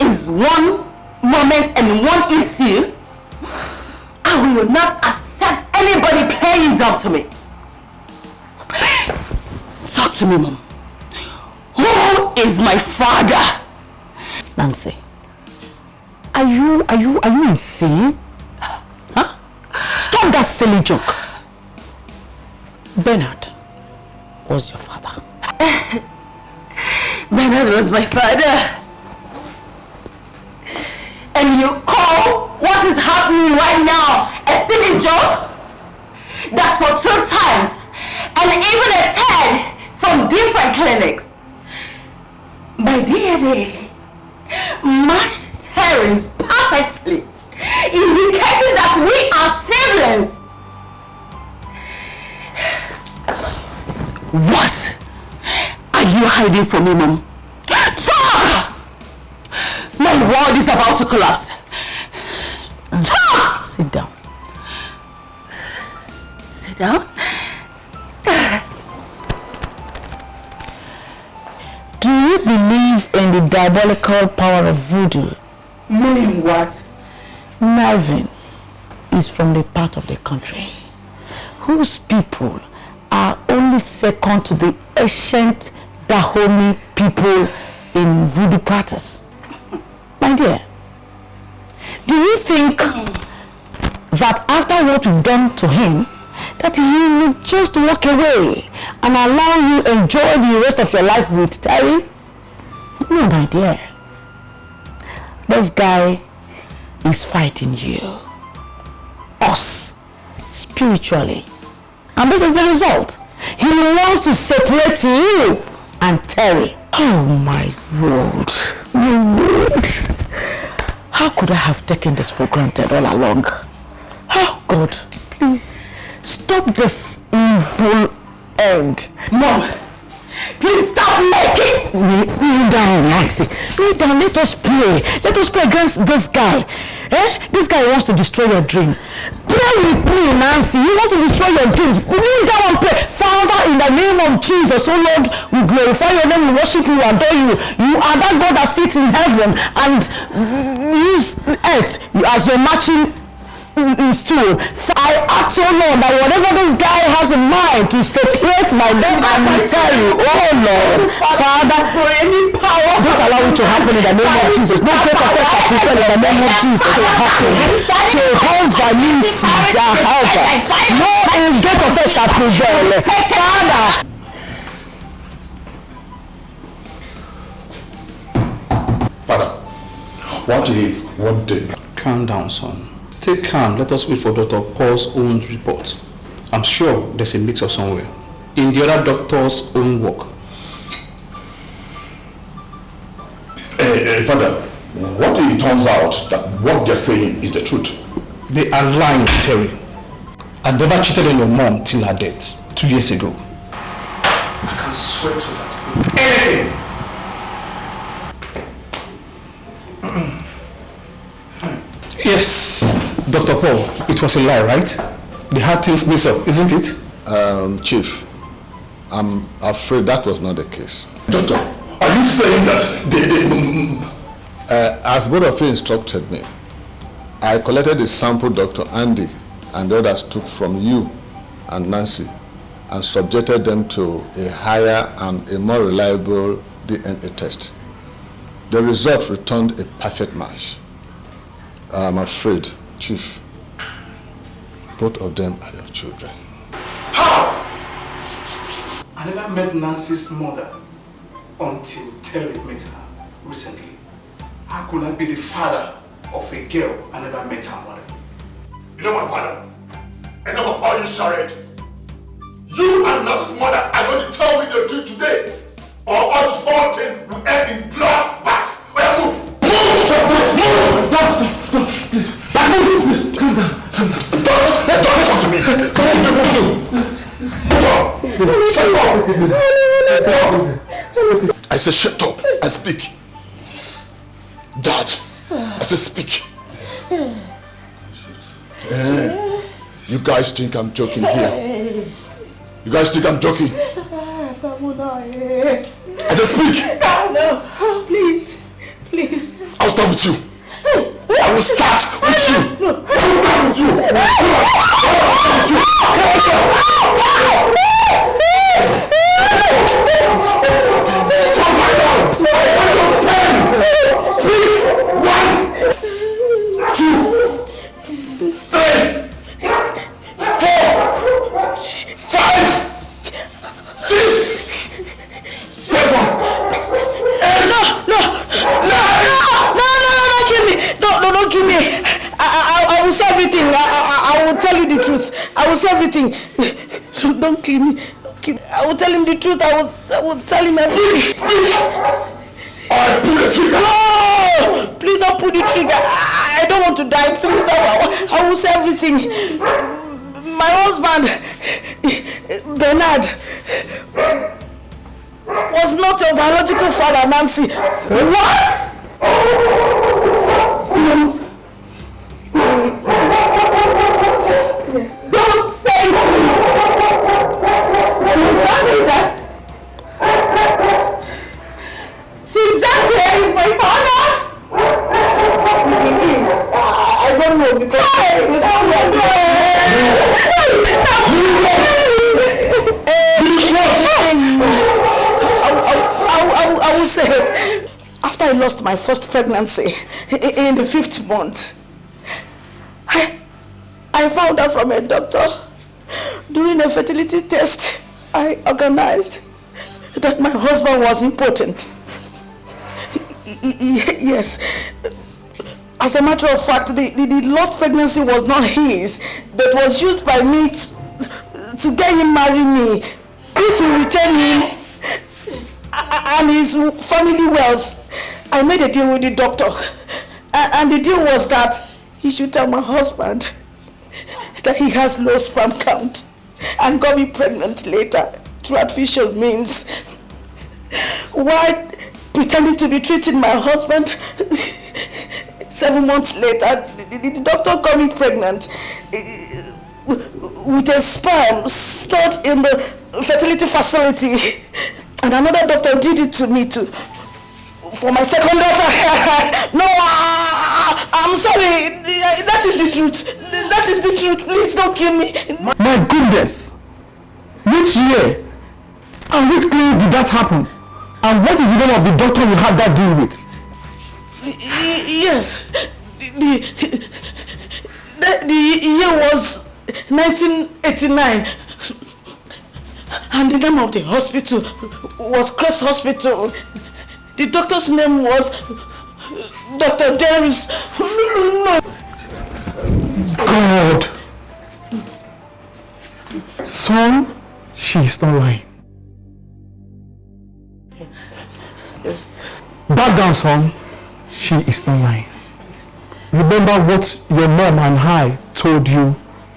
is one moment and one issue I will not accept anybody playing dumb to me. Talk to me, Mom. Who is my father? Nancy, are you insane? Huh? Stop that silly joke. Bernard was your father. Bernard was my father. And you call what is happening right now a silly joke? That for 2 times and even a third from different clinics, my DNA matched Terry's perfectly, indicating that we are siblings. What are you hiding from me, Mom? Talk! My world is about to collapse. Talk! Sit down. Sit down. Do you believe in the diabolical power of voodoo? Meaning what? Melvin is from the part of the country whose people are only second to the ancient Dahomey people in voodoo practice. My dear, do you think that after what we've done to him, that he will just walk away and allow you enjoy the rest of your life with Terry? No, my dear. This guy is fighting you. Us. Spiritually. And this is the result. He wants to separate you and Terry. Oh my Lord. My Lord. How could I have taken this for granted all along? Oh God, please. Stop this evil end. Mom, please stop making me down, Nancy. Kneel down, let us pray. Let us pray against this guy. This guy wants to destroy your dream. Pray with me, Nancy. He wants to destroy your dreams. Kneel down and pray. Father, in the name of Jesus, oh Lord, we glorify your name, we worship you, we adore you. You are that God that sits in heaven and use earth as your marching stool. I ask, oh Lord, that whatever this guy has in mind to separate my name and I tell you, oh Lord, Father, for any power, don't allow it to happen in the name of Jesus. No great offense shall prevail in the name of Jesus. Jehovah means Jehovah. No great offense shall prevail. Father. Father, what if one day? Calm down, son. Stay calm. Let us wait for Dr. Paul's own report. I'm sure there's a mix-up somewhere in the other doctor's own work. Father, what if it turns out that what they're saying is the truth? They are lying, Terry. I never cheated on your mom till her death 2 years ago. I can swear to that. Anything! Yes, Dr. Paul, it was a lie, right? They had things mixed up, isn't it? Chief, I'm afraid that was not the case. Doctor, are you saying that they as both of you instructed me, I collected the sample Dr. Andy and the others took from you and Nancy and subjected them to a higher and a more reliable DNA test. The result returned a perfect match. I'm afraid, Chief, both of them are your children. How? I never met Nancy's mother until Terry met her recently. How could I be the father of a girl I never met her mother? You know my father? Enough of all you charade. You and Nancy's mother are going to tell me the truth today, or all this whole thing will end in blood bath. Where move? Move! Stop! Move! Stop! Please. Please. Calm down. Don't talk to me. Shut up. I say shut up. I speak. Dad. I say speak. You guys think I'm joking here? You guys think I'm joking? I said speak! No, please, please. I'll start with you. I will start with you. I will start with you. Talk right now. I count 10. Speak. 1, 2, 3, 4, 5, 6, 7, 8. No, don't kill me. I will say everything. I will tell you the truth. I will say everything. Don't kill me. I will tell him the truth. I will tell him everything. I pull the trigger. No! Please don't pull the trigger. I don't want to die. Please, I will say everything. My husband, Bernard, was not your biological father, Nancy. What? Yes. Don't say it. That. Dikeh is my father. If it is, I don't know because I will say, after I lost my first pregnancy in the 5th month, I found out from a doctor during a fertility test I organized that my husband was impotent. Yes. As a matter of fact, the lost pregnancy was not his, but was used by me to get him marry me, to return him and his family wealth. I made a deal with the doctor, and the deal was that he should tell my husband that he has low sperm count and got me pregnant later through artificial means. While pretending to be treating my husband, 7 months later, the doctor got me pregnant with a sperm stored in the fertility facility. And another doctor did it to me too, for my second daughter. No, I'm sorry. That is the truth. That is the truth. Please don't kill me. My goodness. Which year and which clinic did that happen? And what is the name of the doctor you had that deal with? Yes. The year was 1989. And the name of the hospital was Cross Hospital. The doctor's name was Dr. Darius. No. God. Son, she is not lying. Yes. Back down, son. She is not lying. Remember what your mom and I told you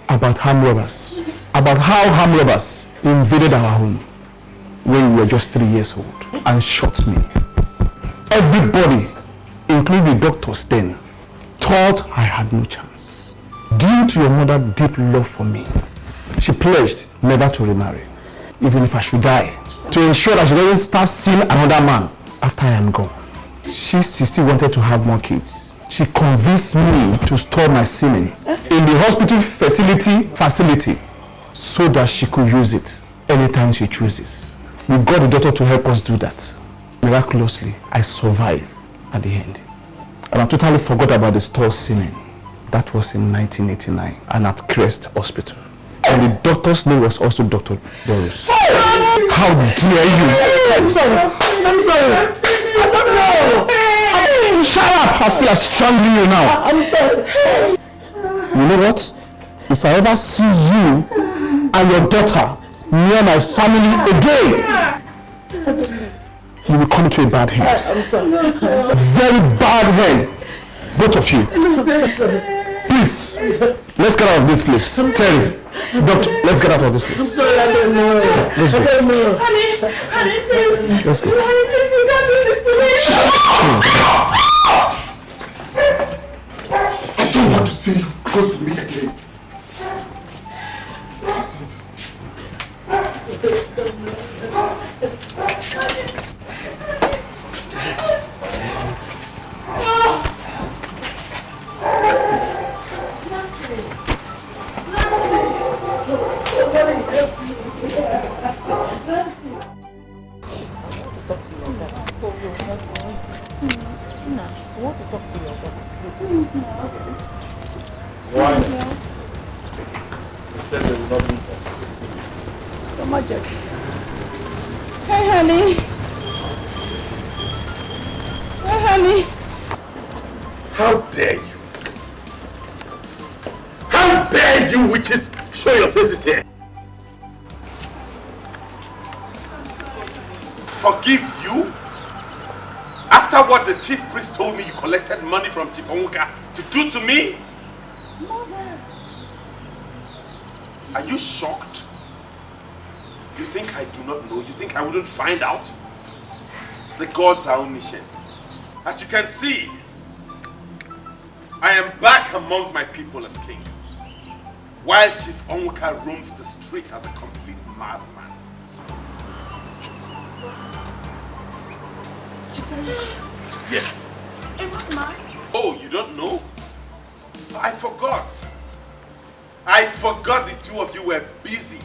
about armed robbers. About how armed robbers invaded our home when we were just 3 years old and shot me. Everybody, including the doctors then, thought I had no chance. Due to your mother's deep love for me, she pledged never to remarry, even if I should die, to ensure that she doesn't start seeing another man after I am gone. She still wanted to have more kids. She convinced me to store my semen in the hospital fertility facility so that she could use it anytime she chooses. We got the doctor to help us do that. Miraculously, I survived at the end. And I totally forgot about the store ceiling. That was in 1989 and at Crest Hospital. And the doctor's name was also Dr. Doris. How dare you? I'm sorry. Shut up! I feel like strangling you now. I'm sorry. You know what? If I ever see you and your daughter near my family again, you will come to a bad hand. Very bad hand. Both of you. Please, let's get out of this place. Terry, doctor, let's get out of this place. I'm sorry, I don't know. Let's go. I don't know. Honey, please. Let's go. Honey, please, you can't do this to me. I don't want to see you close to me again. Why? You said there will not be Your Majesty. Hey, honey. Hey, honey. How dare you? How dare you witches show your faces here? Forgive you? After what the chief priest told me you collected money from Chief Onwuka to do to me? Are you shocked? You think I do not know? You think I wouldn't find out? The gods are omniscient. As you can see, I am back among my people as king, while Chief Onwuka roams the street as a complete madman. Chief Onwuka? Yes. Am I mad? Oh, you don't know? I forgot. I forgot the two of you were busy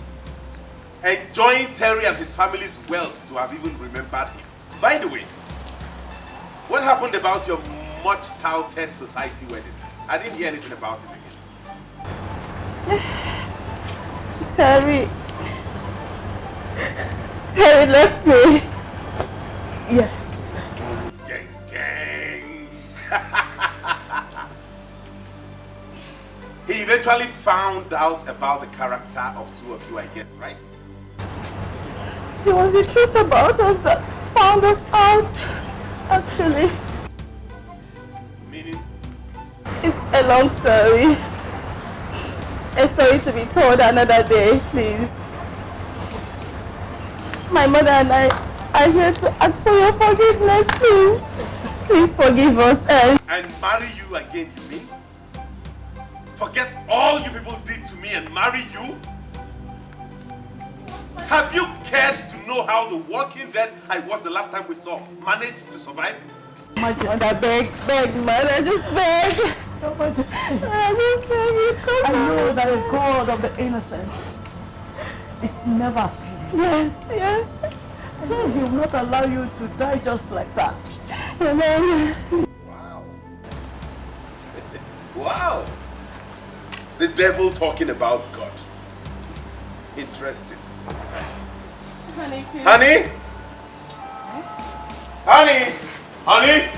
enjoying Terry and his family's wealth to have even remembered him. By the way, what happened about your much touted society wedding? I didn't hear anything about it again. Terry left me. Yes. Gang, gang. He eventually found out about the character of two of you, I guess, right? It was the truth about us that found us out, actually. Meaning? It's a long story. A story to be told another day, please. My mother and I are here to ask for your forgiveness, please. Please forgive us and marry you again, you mean? Forget all you people did to me and marry you? Have you cared to know how the walking dead I was the last time we saw managed to survive? Mother, beg, mother, just beg. I just beg you, come on. I know that the God of the innocent is never asleep. Yes. And he will not allow you to die just like that. Amen. Wow. The devil talking about God. Interesting. Honey, please. Honey? Honey? Honey?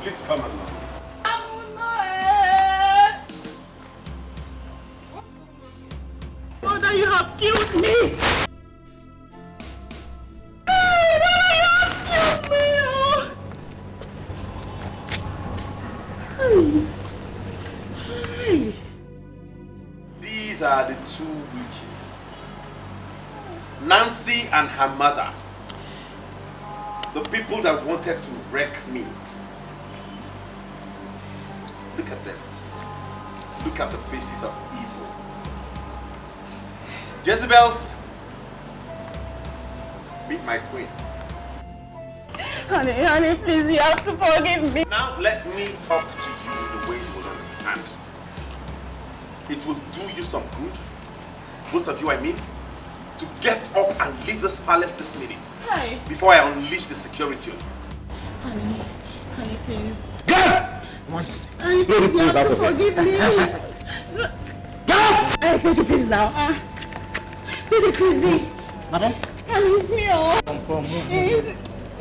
Please come along. Mother, you have killed me! These are the two witches, Nancy and her mother, the people that wanted to wreck me. Look at them. Look at the faces of evil. Jezebels, meet my queen. Honey, please, you have to forgive me. Now let me talk to you the way you will understand. It will do you some good, both of you I mean, to get up and leave this palace this minute. Hi. Before I unleash the security on you. Honey, please. Get! Honey, please, you have to forgive me. Get! Hey, take it easy now. Take it easy. Madam? Honey, it's me, oh. Come, move.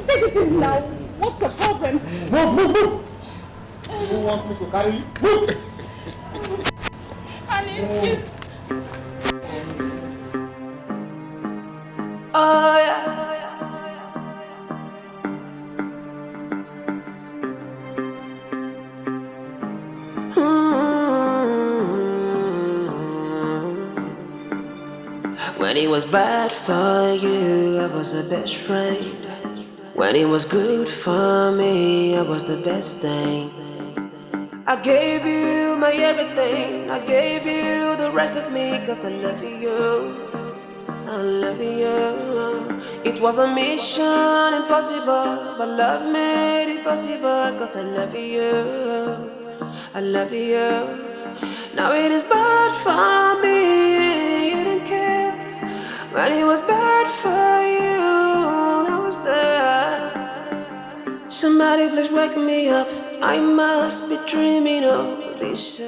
Take it easy now. What's the problem? Move. You want me to carry you? Move. Honey, it's Oh yeah. When it was bad for you, I was the best friend. When it was good for me, I was the best thing. I gave you my everything. I gave you the rest of me, 'cause I love you. I love you. It was a mission impossible, but love made it possible, 'cause I love you. I love you. Now it is bad for me, you didn't care. When it was bad for you, I was there. Somebody please wake me up. I must be dreaming of this.